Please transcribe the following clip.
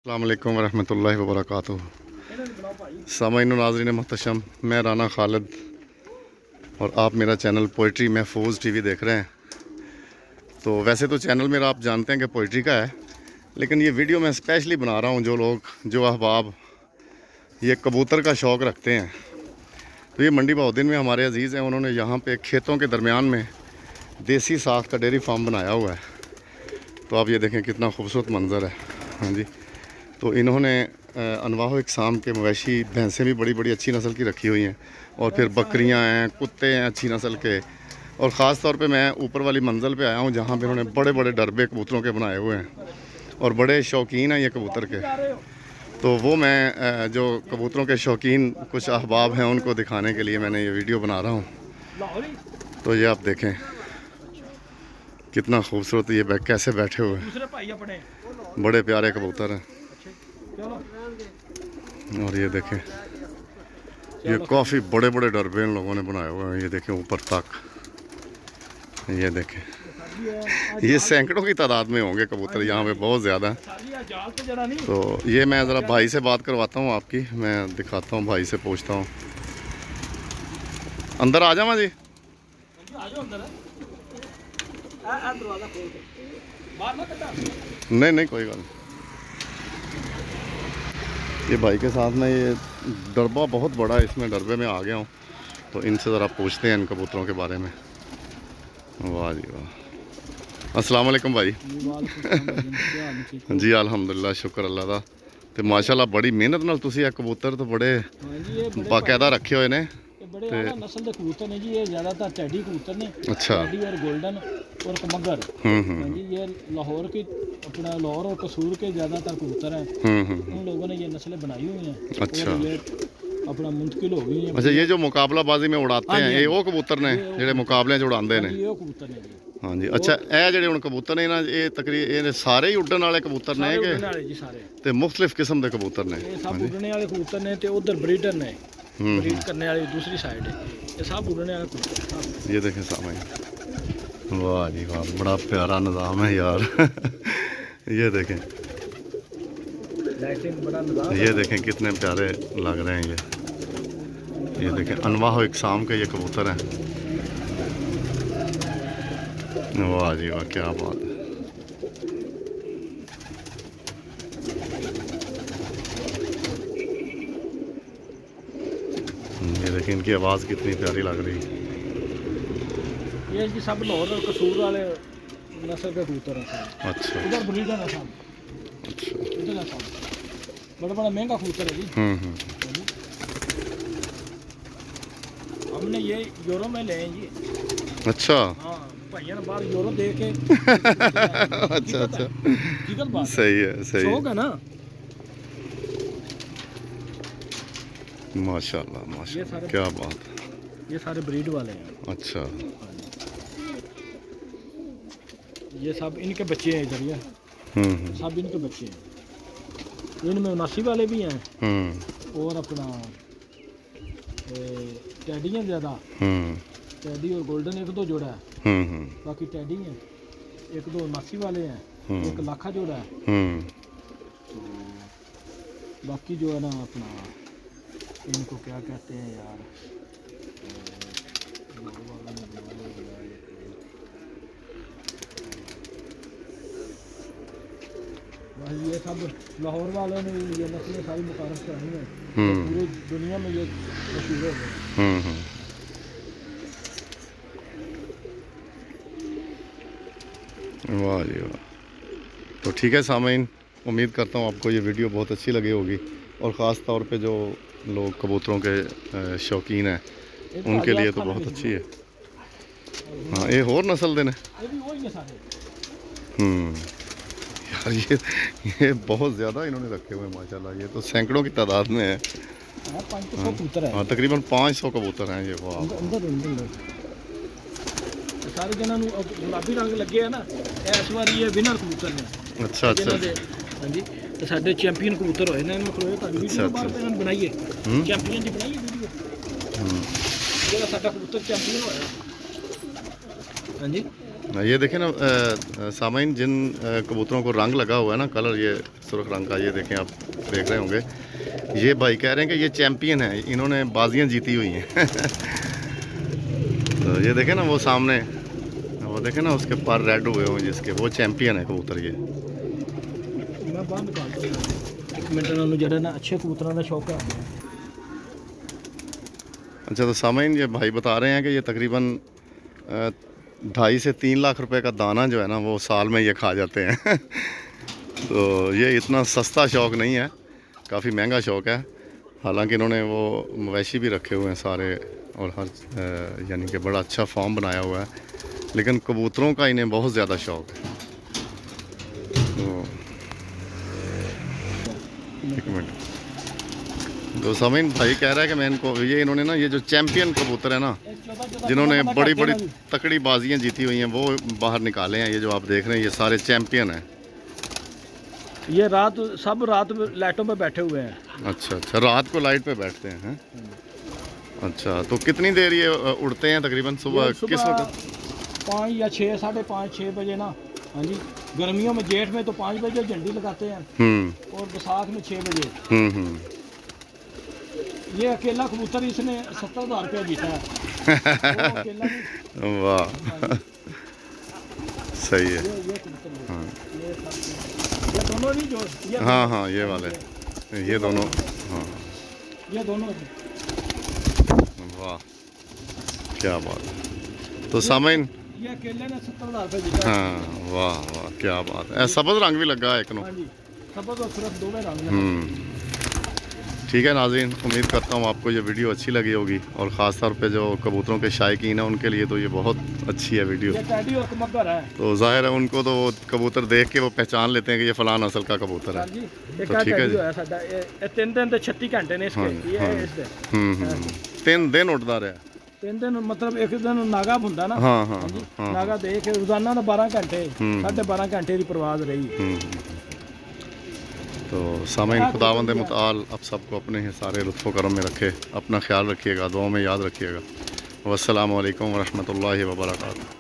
अस्सलाम वालेकुम रहमतुल्लाहि व बरकातुहू। सामाईन नाज़रीन मोहतरम, मैं राना खालिद और आप मेरा चैनल पोइट्री महफूज टीवी देख रहे हैं। तो वैसे तो चैनल मेरा आप जानते हैं कि पोइट्री का है, लेकिन ये वीडियो मैं स्पेशली बना रहा हूँ जो अहबाब ये कबूतर का शौक़ रखते हैं। तो ये मंडी बहाउद्दीन में हमारे अजीज़ हैं, उन्होंने यहाँ पे खेतों के दरमियान में देसी साख का डेयरी फार्म बनाया हुआ है। तो आप ये देखें कितना खूबसूरत मंज़र है। हाँ जी, तो इन्होंने अनवाह इकसाम के मवेशी भैंसें भी बड़ी बड़ी अच्छी नस्ल की रखी हुई हैं, और फिर बकरियां हैं, कुत्ते हैं अच्छी नस्ल के। और ख़ास तौर पे मैं ऊपर वाली मंजिल पे आया हूँ जहाँ पे इन्होंने बड़े बड़े डरबे कबूतरों के बनाए हुए हैं, और बड़े शौकीन हैं ये कबूतर के। तो वो मैं जो कबूतरों के शौकीन कुछ अहबाब हैं उनको दिखाने के लिए मैंने ये वीडियो बना रहा हूँ। तो ये आप देखें कितना खूबसूरत ये कैसे बैठे हुए हैं, बड़े प्यारे कबूतर हैं। और ये देखें ये काफ़ी बड़े बड़े डरबे इन लोगों ने बनाए हुए हैं। ये देखें ऊपर तक, ये देखें ये सैकड़ों की तादाद में होंगे कबूतर यहाँ पे, बहुत ज़्यादा हैं। तो ये मैं ज़रा भाई से बात करवाता हूँ आपकी, मैं दिखाता हूँ, भाई से पूछता हूँ। अंदर आ जावा जी। नहीं नहीं कोई गल नहीं। ये भाई के साथ में ये डरबा बहुत बड़ा है, इसमें डरबे में आ गया हूँ, तो इनसे ज़रा पूछते हैं इन कबूतरों के बारे में। वाह जी वाह, अस्सलाम वालेकुम भाई। जी अल्हम्दुलिल्लाह, शुक्र अल्लाह दा। तो माशाल्लाह बड़ी मेहनत नाल तुसी ये कबूतर तो बड़े बाकायदा रखे हुए ने। बड़े आला नस्ल के कबूतर ने जी, ये ज़्यादातर टैडी कबूतर ने। अच्छा। टैडी और गोल्डन और मगर। जी ये लाहौर के अपना लाहौर और कसूर के ज़्यादातर कबूतर हैं। उन लोगों ने ये नस्लें बनाई हुई हैं। अच्छा। ये अपना मुंतकिल हो गई है। अच्छा, ये जो मुकाबलाबाजी में उड़ाते हैं ये वो कबूतर ने ਜਿਹੜੇ ਮੁਕਾਬਲਿਆਂ 'ਚ ਉਡਾਉਂਦੇ ਨੇ। ये कबूतर ने जी। हाँ जी। अच्छा, ਇਹ ਜਿਹੜੇ ਹੁਣ ਕਬੂतर ਨੇ ਨਾ, ਇਹ ਤਕਰੀਬਨ ਸਾਰੇ ਹੀ ਉੱਡਣ ਵਾਲੇ ਕਬੂतर ਨੇ ਕਿ जी सारे ਤੇ ਮੁxtਲਿਫ ਕਿਸਮ ਦੇ ਕਬੂतर ਨੇ? ये सब उड़ने वाले कबूतर ने, तो उधर ब्रीडर ने ब्रीड करने वाली दूसरी साइड है। ये सब उड़ने वाले कबूतर। ये देखें सामने, वाह जी वाह, बड़ा प्यारा निज़ाम है यार। ये देखें, बड़ा निज़ाम। ये देखें कितने प्यारे लग रहे हैं ये देखें अनवाह इकसाम के ये कबूतर हैं। वाह जी वाह, क्या बात है। ये देखें इनकी आवाज़ कितनी प्यारी लग रही है। ये जी सब लाहौर और कसूर वाले नस्ल के कबूतर हैं। अच्छा। इधर ब्रीडर है सब। अच्छा। इधर है सब बड़ा बड़ा महंगा कबूतर है जी। हमने ये यूरो में ले हैं जी। अच्छा। हाँ भाइयों ने बाहर यूरो दे के। अच्छा अच्छा, सही है, सही शौक है ना। माशाल्लाह माशाल्लाह, क्या बात है। ये सारे ब्रीड वाले हैं। अच्छा। ये सब इनके बच्चे हैं इधर, ये सब इनके बच्चे हैं। इनमें 79 वाले भी हैं और अपना टैडी हैं ज़्यादा। टैडी और गोल्डन एक दो जोड़ा है, बाकी टैडी हैं। एक दो 79 वाले हैं, एक लाखा जोड़ा है। बाकी जो है ना अपना इनको क्या कहते हैं यार, ये सब लाहौर वालों ने ये नस्लें सारी मुतारफ कराई हैं, पूरी दुनिया में ये मशहूर हो गए। वाह जी वाह। तो ठीक है सामीन, उम्मीद करता हूँ आपको ये वीडियो बहुत अच्छी लगी होगी, और ख़ास तौर पे जो लोग कबूतरों के शौकीन हैं उनके लिए तो बहुत अच्छी है। हाँ, ये और नस्ल देने। यार ये बहुत ज़्यादा इन्होंने रखे हुए हैं माशाल्लाह, ये तो सैकड़ों की तादाद में है। हाँ, तकरीबन 500 कबूतर हैं ये। वाह, सारे जन गुलाबी रंग लगे है ना, इस बार ये विनर कबूतर ने। अच्छा अच्छा। हाँ जी, तो साढ़े चैंपियन कबूतर होए ने। वीडियो बनाइए, चैंपियन की बनाइए वीडियो, जो साडा कबूतर चैंपियन होया। हाँ जी, ये देखें ना सामाइन, जिन कबूतरों को रंग लगा हुआ है ना, कलर ये सुर्ख रंग का, ये देखें आप देख रहे होंगे, ये भाई कह रहे हैं कि ये चैम्पियन है, इन्होंने बाजियां जीती हुई हैं। तो ये देखें ना वो सामने, वो देखें ना उसके पर रेड हुए हुए जिसके, वो चैम्पियन है कबूतर ये। मैं बाहर निकालता हूं एक मिनट, उन्होंने जरा ना अच्छे कबूतरों का शौक है। अच्छा, तो सामाइन ये भाई बता रहे हैं कि ये तकरीबन 2.5 से 3 लाख रुपए का दाना जो है ना, वो साल में ये खा जाते हैं। तो ये इतना सस्ता शौक़ नहीं है, काफ़ी महंगा शौक़ है। हालांकि इन्होंने वो मवेशी भी रखे हुए हैं सारे, और हर यानी कि बड़ा अच्छा फार्म बनाया हुआ है, लेकिन कबूतरों का इन्हें बहुत ज़्यादा शौक़ है। तो एक मिनट, तो सामीन भाई कह रहा है कि मैं इनको, ये इन्होंने ना, ये जो चैम्पियन कबूतर है ना, जिन्होंने बड़ी बड़ी तकड़ी बाजियां जीती हुई हैं, वो बाहर निकाले हैं। ये जो आप देख रहे हैं, ये सारे चैम्पियन हैं। ये सब रात लाइटों पे बैठे हुए हैं। अच्छा अच्छा, रात को लाइट पे बैठते हैं? अच्छा, तो कितनी देर ये उड़ते हैं तकरीबन? सुबह किस वक्त? 5 या 6, 5:30, 6 बजे ना। हाँ जी, गर्मियों में, जेठ में तो 5 बजे झंडी लगाते हैं, और बैसाख में 6 बजे। ये अकेला कबूतर इसने 70,000 रुपया जीता है। वाह, सही है। ये दोनों नहीं, जो ये हाँ हाँ, ये वाले, ये दोनों, हाँ ये दोनों। वाह, क्या बात है। तो सामीन, ये अकेले ने 70,000 रुपया जीता है। हाँ, वाह वाह, क्या बात है। सब्ज़ रंग भी लगा है एक नो। हाँ जी, सब्ज़ और सिर्फ 2 रंग हैं। ठीक है नाज़रीन, उम्मीद करता हूँ आपको ये वीडियो अच्छी लगी होगी, और ख़ास तौर पे जो कबूतरों के शायकीन हैं उनके लिए तो ये बहुत अच्छी है वीडियो। ये टैडी और कमगर है। तो जाहिर है उनको तो वो कबूतर देख के वो पहचान लेते हैं कि ये फ़लाँ नस्ल का कबूतर है। तो ठीक है जी। 3 दिन 36 घंटे ने इसके। ये इसके 3 दिन उड़ता रहा। 3 दिन मतलब एक दिन नागा हुंदा ना। हाँ हाँ हाँ, नागा देख रोजाना ना 12 घंटे, 12.5 घंटे की परवाज रही। तो सामीन, खुदावंद मुताल आप सबको अपने ही सारे लुत्फ़ो करम में रखे, अपना ख्याल रखिएगा, दुआ में याद रखिएगा। वस्सलामु अलैकुम वरहमतुल्लाहि वबरकातुहू।